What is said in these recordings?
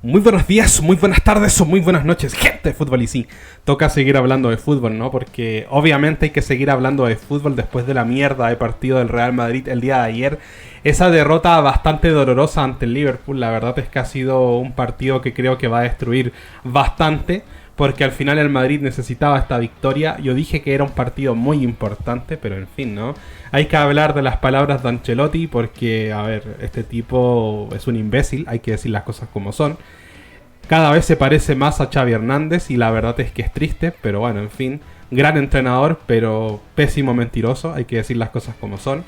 Muy buenos días, muy buenas tardes o muy buenas noches, gente de fútbol. Y sí, toca seguir hablando de fútbol, ¿no? Porque obviamente hay que seguir hablando de fútbol después de la mierda de partido del Real Madrid el día de ayer. Esa derrota bastante dolorosa ante el Liverpool, la verdad es que ha sido un partido que creo que va a destruir bastante, porque al final el Madrid necesitaba esta victoria. Yo dije que era un partido muy importante, pero en fin, ¿no? Hay que hablar de las palabras de Ancelotti porque, a ver, este tipo es un imbécil, hay que decir las cosas como son. Cada vez se parece más a Xavi Hernández y la verdad es que es triste, pero bueno, en fin. Gran entrenador, pero pésimo mentiroso, hay que decir las cosas como son.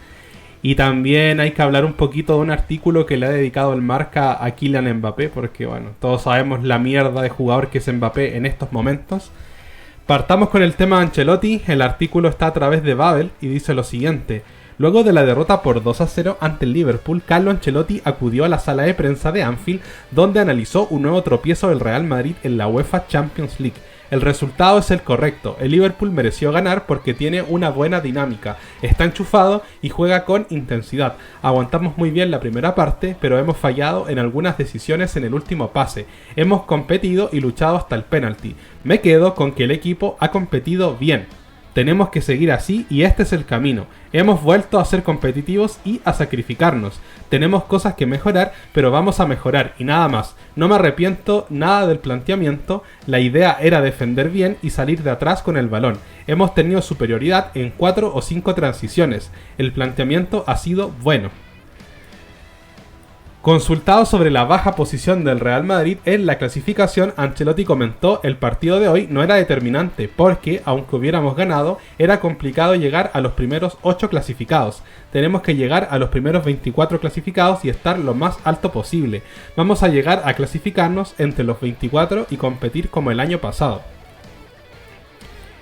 Y también hay que hablar un poquito de un artículo que le ha dedicado el Marca a Kylian Mbappé, porque bueno, todos sabemos la mierda de jugador que es Mbappé en estos momentos. Partamos con el tema de Ancelotti. El artículo está a través de Babel y dice lo siguiente: luego de la derrota por 2-0 ante el Liverpool, Carlo Ancelotti acudió a la sala de prensa de Anfield, donde analizó un nuevo tropiezo del Real Madrid en la UEFA Champions League. El resultado es el correcto. El Liverpool mereció ganar porque tiene una buena dinámica, está enchufado y juega con intensidad. Aguantamos muy bien la primera parte, pero hemos fallado en algunas decisiones en el último pase. Hemos competido y luchado hasta el penalti. Me quedo con que el equipo ha competido bien. Tenemos que seguir así y este es el camino. Hemos vuelto a ser competitivos y a sacrificarnos. Tenemos cosas que mejorar, pero vamos a mejorar y nada más. No me arrepiento nada del planteamiento. La idea era defender bien y salir de atrás con el balón. Hemos tenido superioridad en 4 o 5 transiciones. El planteamiento ha sido bueno. Consultado sobre la baja posición del Real Madrid en la clasificación, Ancelotti comentó: el partido de hoy no era determinante porque, aunque hubiéramos ganado, era complicado llegar a los primeros 8 clasificados. Tenemos que llegar a los primeros 24 clasificados y estar lo más alto posible. Vamos a llegar a clasificarnos entre los 24 y competir como el año pasado.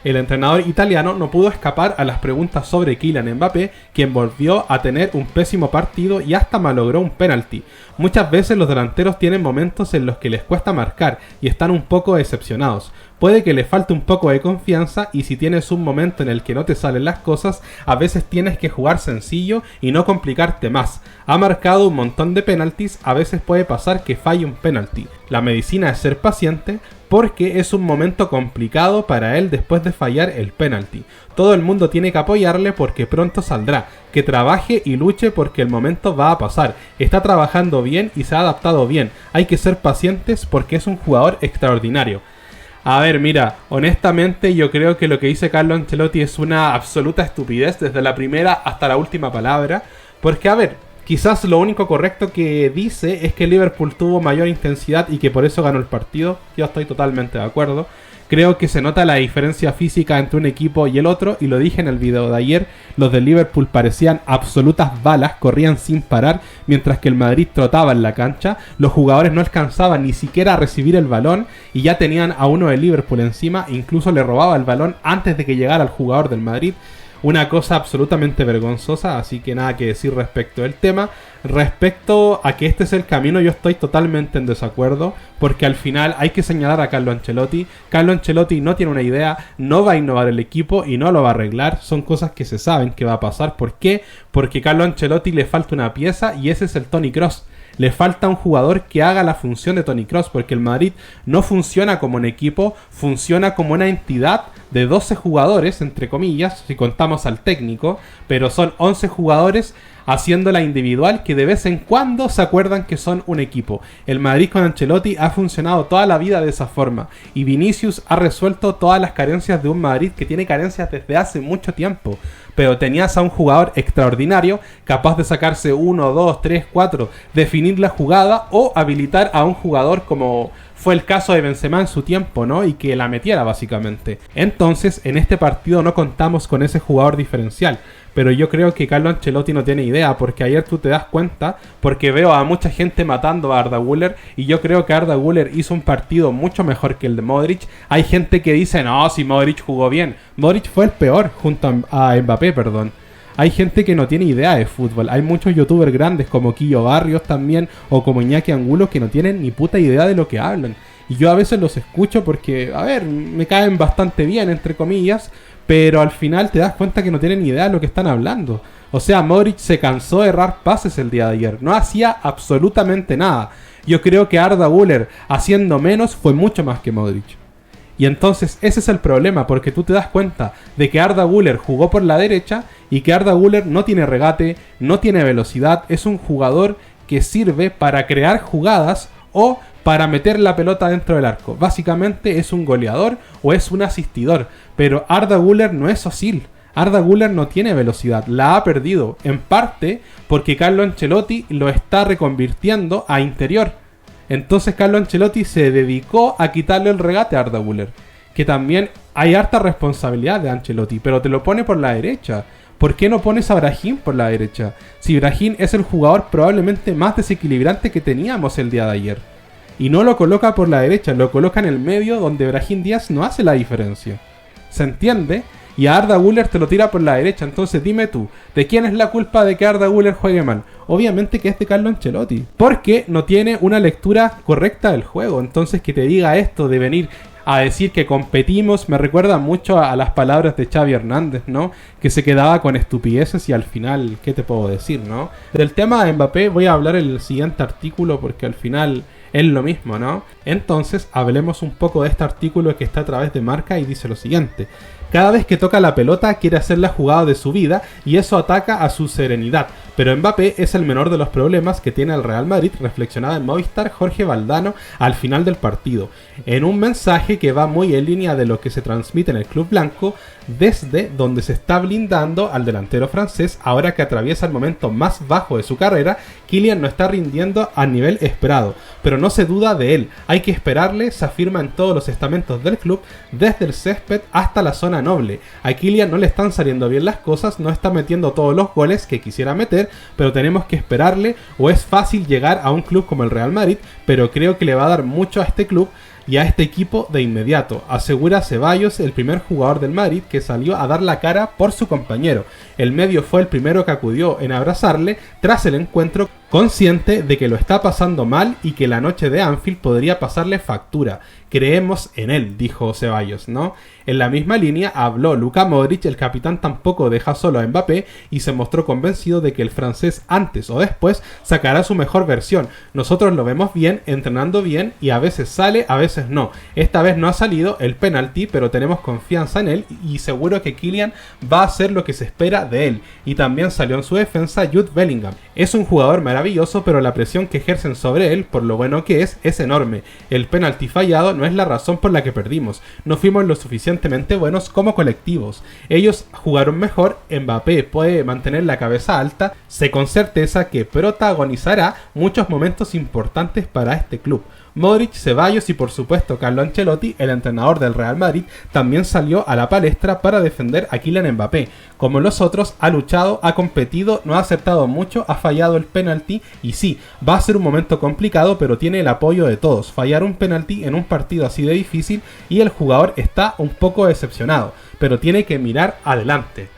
El entrenador italiano no pudo escapar a las preguntas sobre Kylian Mbappé, quien volvió a tener un pésimo partido y hasta malogró un penalti. Muchas veces los delanteros tienen momentos en los que les cuesta marcar y están un poco decepcionados. Puede que le falte un poco de confianza y si tienes un momento en el que no te salen las cosas, a veces tienes que jugar sencillo y no complicarte más. Ha marcado un montón de penaltis, a veces puede pasar que falle un penalti. La medicina es ser paciente porque es un momento complicado para él después de fallar el penalti. Todo el mundo tiene que apoyarle porque pronto saldrá. Que trabaje y luche porque el momento va a pasar. Está trabajando bien y se ha adaptado bien. Hay que ser pacientes porque es un jugador extraordinario. A ver, mira, honestamente yo creo que lo que dice Carlo Ancelotti es una absoluta estupidez desde la primera hasta la última palabra. Porque, a ver, quizás lo único correcto que dice es que Liverpool tuvo mayor intensidad y que por eso ganó el partido. Yo estoy totalmente de acuerdo. Creo que se nota la diferencia física entre un equipo y el otro, y lo dije en el video de ayer. Los de Liverpool parecían absolutas balas, corrían sin parar, mientras que el Madrid trotaba en la cancha. Los jugadores no alcanzaban ni siquiera a recibir el balón y ya tenían a uno de Liverpool encima, e incluso le robaba el balón antes de que llegara el jugador del Madrid. Una cosa absolutamente vergonzosa, así que nada que decir respecto del tema. Respecto a que este es el camino, yo estoy totalmente en desacuerdo, porque al final hay que señalar a Carlo Ancelotti. Carlo Ancelotti no tiene una idea, no va a innovar el equipo y no lo va a arreglar. Son cosas que se saben que va a pasar. ¿Por qué? Porque a Carlo Ancelotti le falta una pieza y ese es el Toni Kroos. Le falta un jugador que haga la función de Toni Kroos, porque el Madrid no funciona como un equipo, funciona como una entidad de 12 jugadores, entre comillas, si contamos al técnico, pero son 11 jugadores haciendo la individual que de vez en cuando se acuerdan que son un equipo. El Madrid con Ancelotti ha funcionado toda la vida de esa forma y Vinicius ha resuelto todas las carencias de un Madrid que tiene carencias desde hace mucho tiempo. Pero tenías a un jugador extraordinario, capaz de sacarse 1, 2, 3, 4, definir la jugada o habilitar a un jugador como fue el caso de Benzema en su tiempo, ¿no? Y que la metiera básicamente. Entonces, en este partido no contamos con ese jugador diferencial. Pero yo creo que Carlo Ancelotti no tiene idea, porque ayer tú te das cuenta, porque veo a mucha gente matando a Arda Güler, y yo creo que Arda Güler hizo un partido mucho mejor que el de Modric. Hay gente que dice, no, si Modric jugó bien. Modric fue el peor junto a Mbappé, perdón. Hay gente que no tiene idea de fútbol. Hay muchos youtubers grandes como Quillo Barrios también, o como Iñaki Angulo, que no tienen ni puta idea de lo que hablan. Y yo a veces los escucho porque, a ver, me caen bastante bien, entre comillas, pero al final te das cuenta que no tienen ni idea de lo que están hablando. O sea, Modric se cansó de errar pases el día de ayer. No hacía absolutamente nada. Yo creo que Arda Güler, haciendo menos, fue mucho más que Modric. Y entonces ese es el problema, porque tú te das cuenta de que Arda Güler jugó por la derecha y que Arda Güler no tiene regate, no tiene velocidad, es un jugador que sirve para crear jugadas o para meter la pelota dentro del arco. Básicamente es un goleador o es un asistidor, pero Arda Güler no es Özil. Arda Güler no tiene velocidad, la ha perdido, en parte porque Carlo Ancelotti lo está reconvirtiendo a interior. Entonces Carlo Ancelotti se dedicó a quitarle el regate a Arda Güler, que también hay harta responsabilidad de Ancelotti, pero te lo pone por la derecha. ¿Por qué no pones a Brahim por la derecha? Si Brahim es el jugador probablemente más desequilibrante que teníamos el día de ayer. Y no lo coloca por la derecha, lo coloca en el medio donde Brahim Díaz no hace la diferencia. ¿Se entiende? Y a Arda Güler te lo tira por la derecha. Entonces dime tú, ¿de quién es la culpa de que Arda Güler juegue mal? Obviamente que es de Carlo Ancelotti, porque no tiene una lectura correcta del juego. Entonces que te diga esto de venir a decir que competimos me recuerda mucho a las palabras de Xavi Hernández, ¿no? Que se quedaba con estupideces y al final, ¿qué te puedo decir, no? Del tema de Mbappé voy a hablar en el siguiente artículo porque al final es lo mismo, ¿no? Entonces hablemos un poco de este artículo que está a través de Marca y dice lo siguiente: cada vez que toca la pelota quiere hacer la jugada de su vida y eso ataca a su serenidad. Pero Mbappé es el menor de los problemas que tiene el Real Madrid, reflexionaba en Movistar Jorge Valdano al final del partido. En un mensaje que va muy en línea de lo que se transmite en el club blanco, desde donde se está blindando al delantero francés ahora que atraviesa el momento más bajo de su carrera. Kylian no está rindiendo al nivel esperado, pero no se duda de él. Hay que esperarle, se afirma en todos los estamentos del club, desde el césped hasta la zona noble. A Kylian no le están saliendo bien las cosas, no está metiendo todos los goles que quisiera meter, pero tenemos que esperarle, o es fácil llegar a un club como el Real Madrid, pero creo que le va a dar mucho a este club y a este equipo de inmediato, asegura Ceballos, el primer jugador del Madrid que salió a dar la cara por su compañero. El medio fue el primero que acudió en abrazarle tras el encuentro, consciente de que lo está pasando mal y que la noche de Anfield podría pasarle factura. Creemos en él, dijo Ceballos, ¿no? En la misma línea habló Luka Modric, el capitán tampoco deja solo a Mbappé y se mostró convencido de que el francés antes o después sacará su mejor versión. Nosotros lo vemos bien, entrenando bien y a veces sale, a veces no. Esta vez no ha salido el penalti, pero tenemos confianza en él y seguro que Kylian va a hacer lo que se espera de él. Y también salió en su defensa Jude Bellingham. Es un jugador maravilloso, pero la presión que ejercen sobre él, por lo bueno que es enorme. El penalti fallado no es la razón por la que perdimos. No fuimos lo suficientemente buenos como colectivos. Ellos jugaron mejor. Mbappé puede mantener la cabeza alta. Sé con certeza que protagonizará muchos momentos importantes para este club. Modric, Ceballos y por supuesto Carlo Ancelotti, el entrenador del Real Madrid, también salió a la palestra para defender a Kylian Mbappé. Como los otros, ha luchado, ha competido, no ha acertado mucho, ha fallado el penalti y sí, va a ser un momento complicado, pero tiene el apoyo de todos. Fallar un penalti en un partido así de difícil y el jugador está un poco decepcionado, pero tiene que mirar adelante.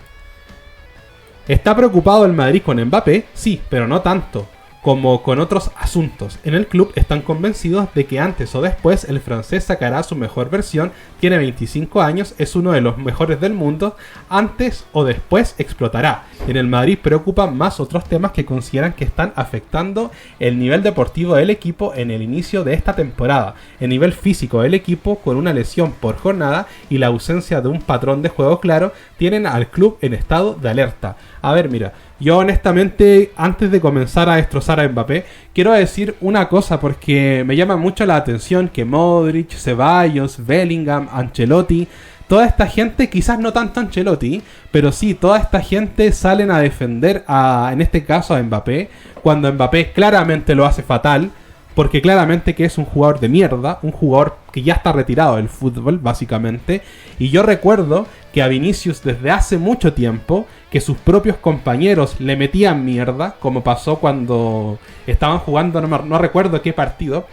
¿Está preocupado el Madrid con Mbappé? Sí, pero no tanto como con otros asuntos. En el club están convencidos de que antes o después el francés sacará su mejor versión. Tiene 25 años, es uno de los mejores del mundo. Antes o después explotará. En el Madrid preocupan más otros temas que consideran que están afectando el nivel deportivo del equipo en el inicio de esta temporada. El nivel físico del equipo, con una lesión por jornada y la ausencia de un patrón de juego claro, tienen al club en estado de alerta. A ver, mira, yo honestamente, antes de comenzar a destrozar a Mbappé, quiero decir una cosa porque me llama mucho la atención que Modric, Ceballos, Bellingham, Ancelotti, toda esta gente, quizás no tanto Ancelotti, pero sí, toda esta gente salen a defender en este caso a Mbappé, cuando Mbappé claramente lo hace fatal, porque claramente que es un jugador de mierda, un jugador que ya está retirado del fútbol, básicamente. Y yo recuerdo que a Vinicius desde hace mucho tiempo, que sus propios compañeros le metían mierda, como pasó cuando estaban jugando, no recuerdo qué partido,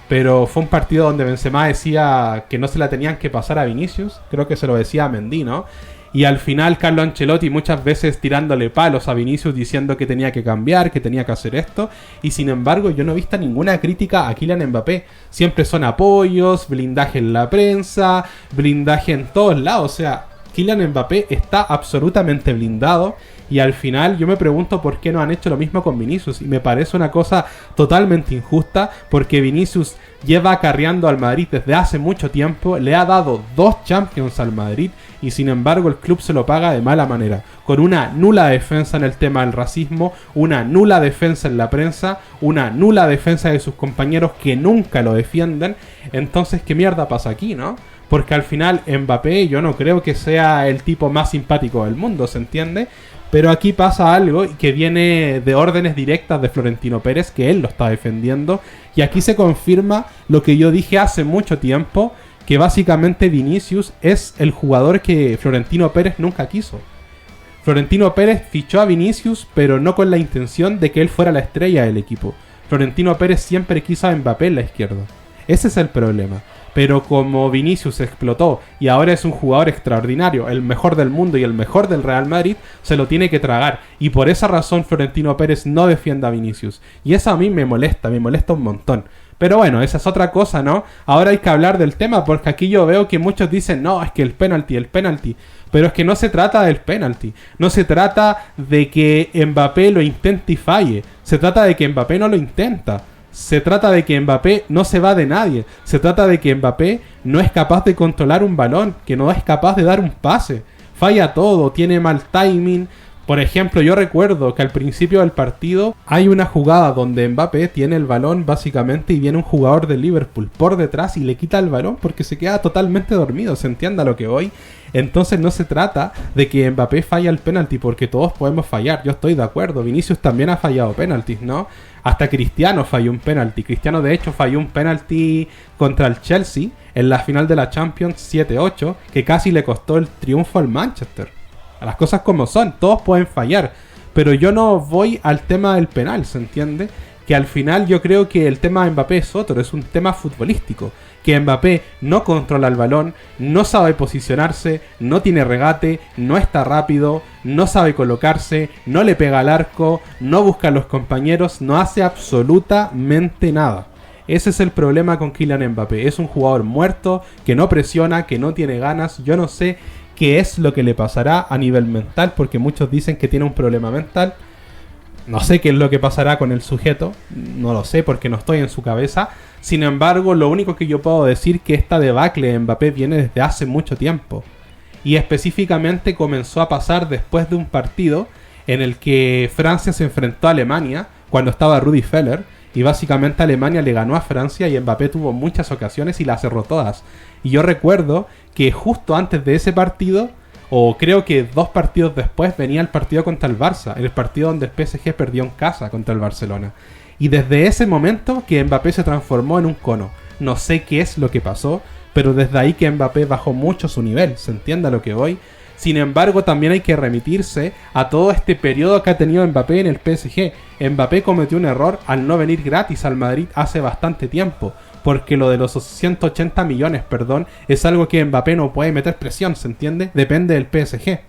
pero fue un partido donde Benzema decía que no se la tenían que pasar a Vinicius, creo que se lo decía a Mendy, ¿no? Y al final Carlo Ancelotti muchas veces tirándole palos a Vinicius diciendo que tenía que cambiar, que tenía que hacer esto. Y sin embargo yo no he visto ninguna crítica a Kylian Mbappé. Siempre son apoyos, blindaje en la prensa, blindaje en todos lados. O sea, Kylian Mbappé está absolutamente blindado. Y al final yo me pregunto por qué no han hecho lo mismo con Vinicius. Y me parece una cosa totalmente injusta, porque Vinicius lleva acarreando al Madrid desde hace mucho tiempo, le ha dado 2 Champions al Madrid y sin embargo el club se lo paga de mala manera, con una nula defensa en el tema del racismo, una nula defensa en la prensa, una nula defensa de sus compañeros que nunca lo defienden. Entonces, ¿qué mierda pasa aquí, no? Porque al final Mbappé yo no creo que sea el tipo más simpático del mundo, ¿se entiende? Pero aquí pasa algo que viene de órdenes directas de Florentino Pérez, que él lo está defendiendo. Y aquí se confirma lo que yo dije hace mucho tiempo, que básicamente Vinicius es el jugador que Florentino Pérez nunca quiso. Florentino Pérez fichó a Vinicius, pero no con la intención de que él fuera la estrella del equipo. Florentino Pérez siempre quiso a Mbappé en la izquierda. Ese es el problema. Pero como Vinicius explotó y ahora es un jugador extraordinario, el mejor del mundo y el mejor del Real Madrid, se lo tiene que tragar. Y por esa razón Florentino Pérez no defiende a Vinicius. Y eso a mí me molesta un montón. Pero bueno, esa es otra cosa, ¿no? Ahora hay que hablar del tema, porque aquí yo veo que muchos dicen, no, es que el penalti. Pero es que no se trata del penalti. No se trata de que Mbappé lo intente y falle. Se trata de que Mbappé no lo intenta. Se trata de que Mbappé no se va de nadie. Se trata de que Mbappé no es capaz de controlar un balón, que no es capaz de dar un pase. Falla todo, tiene mal timing. Por ejemplo, yo recuerdo que al principio del partido hay una jugada donde Mbappé tiene el balón básicamente y viene un jugador de Liverpool por detrás y le quita el balón porque se queda totalmente dormido, ¿se entiende a lo que voy? Entonces no se trata de que Mbappé falle el penalti, porque todos podemos fallar, yo estoy de acuerdo. Vinicius también ha fallado penaltis, ¿no? Hasta Cristiano falló un penalti. Cristiano de hecho falló un penalti contra el Chelsea en la final de la Champions 7-8 que casi le costó el triunfo al Manchester. Las cosas como son, todos pueden fallar. Pero yo no voy al tema del penal, ¿se entiende? Que al final yo creo que el tema de Mbappé es otro, es un tema futbolístico. Que Mbappé no controla el balón, no sabe posicionarse, no tiene regate, no está rápido, no sabe colocarse, no le pega al arco, no busca a los compañeros, no hace absolutamente nada. Ese es el problema con Kylian Mbappé. Es un jugador muerto, que no presiona, que no tiene ganas. Yo no sé qué es lo que le pasará a nivel mental, porque muchos dicen que tiene un problema mental. No sé qué es lo que pasará con el sujeto, no lo sé porque no estoy en su cabeza. Sin embargo, lo único que yo puedo decir es que esta debacle de Mbappé viene desde hace mucho tiempo. Y específicamente comenzó a pasar después de un partido en el que Francia se enfrentó a Alemania, cuando estaba Rudi Völler, y básicamente Alemania le ganó a Francia y Mbappé tuvo muchas ocasiones y las cerró todas. Y yo recuerdo que justo antes de ese partido, o creo que 2 partidos después, venía el partido contra el Barça, el partido donde el PSG perdió en casa contra el Barcelona. Y desde ese momento que Mbappé se transformó en un cono. No sé qué es lo que pasó, pero desde ahí que Mbappé bajó mucho su nivel, ¿se entiende a lo que voy? Sin embargo, también hay que remitirse a todo este periodo que ha tenido Mbappé en el PSG. Mbappé cometió un error al no venir gratis al Madrid hace bastante tiempo, porque lo de los 180 millones, es algo que Mbappé no puede meter presión, ¿se entiende? Depende del PSG.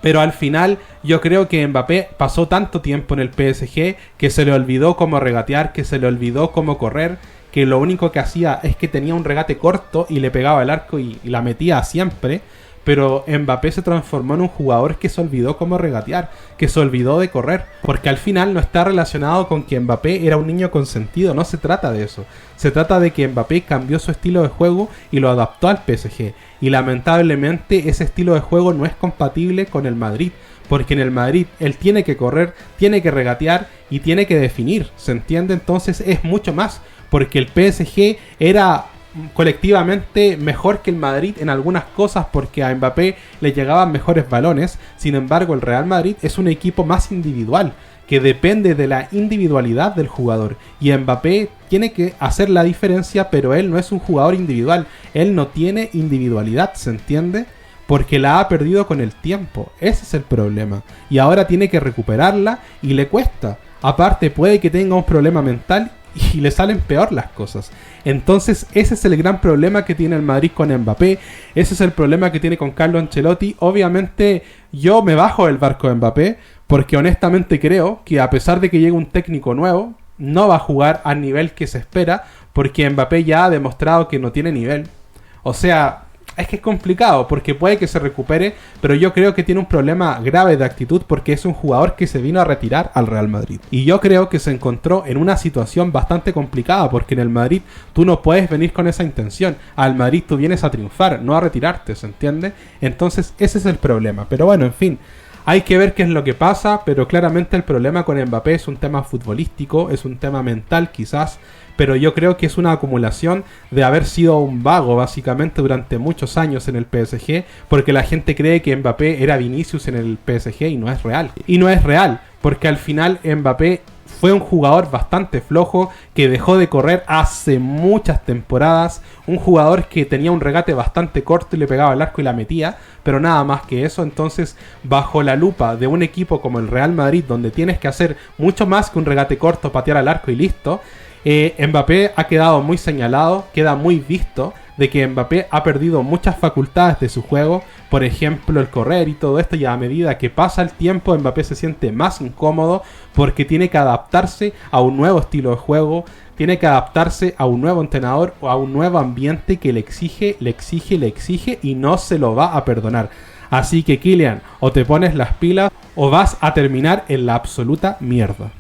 Pero al final yo creo que Mbappé pasó tanto tiempo en el PSG que se le olvidó cómo regatear, que se le olvidó cómo correr, que lo único que hacía es que tenía un regate corto y le pegaba el arco y la metía siempre. Pero Mbappé se transformó en un jugador que se olvidó cómo regatear, que se olvidó de correr, porque al final no está relacionado con que Mbappé era un niño consentido, no se trata de eso. Se trata de que Mbappé cambió su estilo de juego y lo adaptó al PSG. Y lamentablemente ese estilo de juego no es compatible con el Madrid, porque en el Madrid él tiene que correr, tiene que regatear y tiene que definir, ¿se entiende? Entonces es mucho más, porque el PSG era colectivamente mejor que el Madrid en algunas cosas porque a Mbappé le llegaban mejores balones. Sin embargo, el Real Madrid es un equipo más individual, que depende de la individualidad del jugador, y Mbappé tiene que hacer la diferencia, pero él no es un jugador individual, él no tiene individualidad, ¿se entiende? Porque la ha perdido con el tiempo, ese es el problema, y ahora tiene que recuperarla y le cuesta. Aparte puede que tenga un problema mental y le salen peor las cosas. Entonces ese es el gran problema que tiene el Madrid con Mbappé. Ese es el problema que tiene con Carlo Ancelotti. Obviamente yo me bajo del barco de Mbappé, porque honestamente creo que a pesar de que llegue un técnico nuevo, no va a jugar al nivel que se espera, porque Mbappé ya ha demostrado que no tiene nivel. O sea, Es que es complicado, porque puede que se recupere, pero yo creo que tiene un problema grave de actitud porque es un jugador que se vino a retirar al Real Madrid. Y yo creo que se encontró en una situación bastante complicada, porque en el Madrid tú no puedes venir con esa intención. Al Madrid tú vienes a triunfar, no a retirarte, ¿se entiende? Entonces ese es el problema. Pero bueno, en fin, hay que ver qué es lo que pasa, pero claramente el problema con Mbappé es un tema futbolístico, es un tema mental quizás, pero yo creo que es una acumulación de haber sido un vago básicamente durante muchos años en el PSG, porque la gente cree que Mbappé era Vinicius en el PSG y no es real. Y no es real, porque al final Mbappé fue un jugador bastante flojo que dejó de correr hace muchas temporadas, un jugador que tenía un regate bastante corto y le pegaba al arco y la metía, pero nada más que eso. Entonces, bajo la lupa de un equipo como el Real Madrid, donde tienes que hacer mucho más que un regate corto, patear al arco y listo, Mbappé ha quedado muy señalado, queda muy visto de que Mbappé ha perdido muchas facultades de su juego, por ejemplo el correr y todo esto, y a medida que pasa el tiempo Mbappé se siente más incómodo porque tiene que adaptarse a un nuevo estilo de juego, tiene que adaptarse a un nuevo entrenador o a un nuevo ambiente que le exige y no se lo va a perdonar. Así que Kylian, o te pones las pilas o vas a terminar en la absoluta mierda.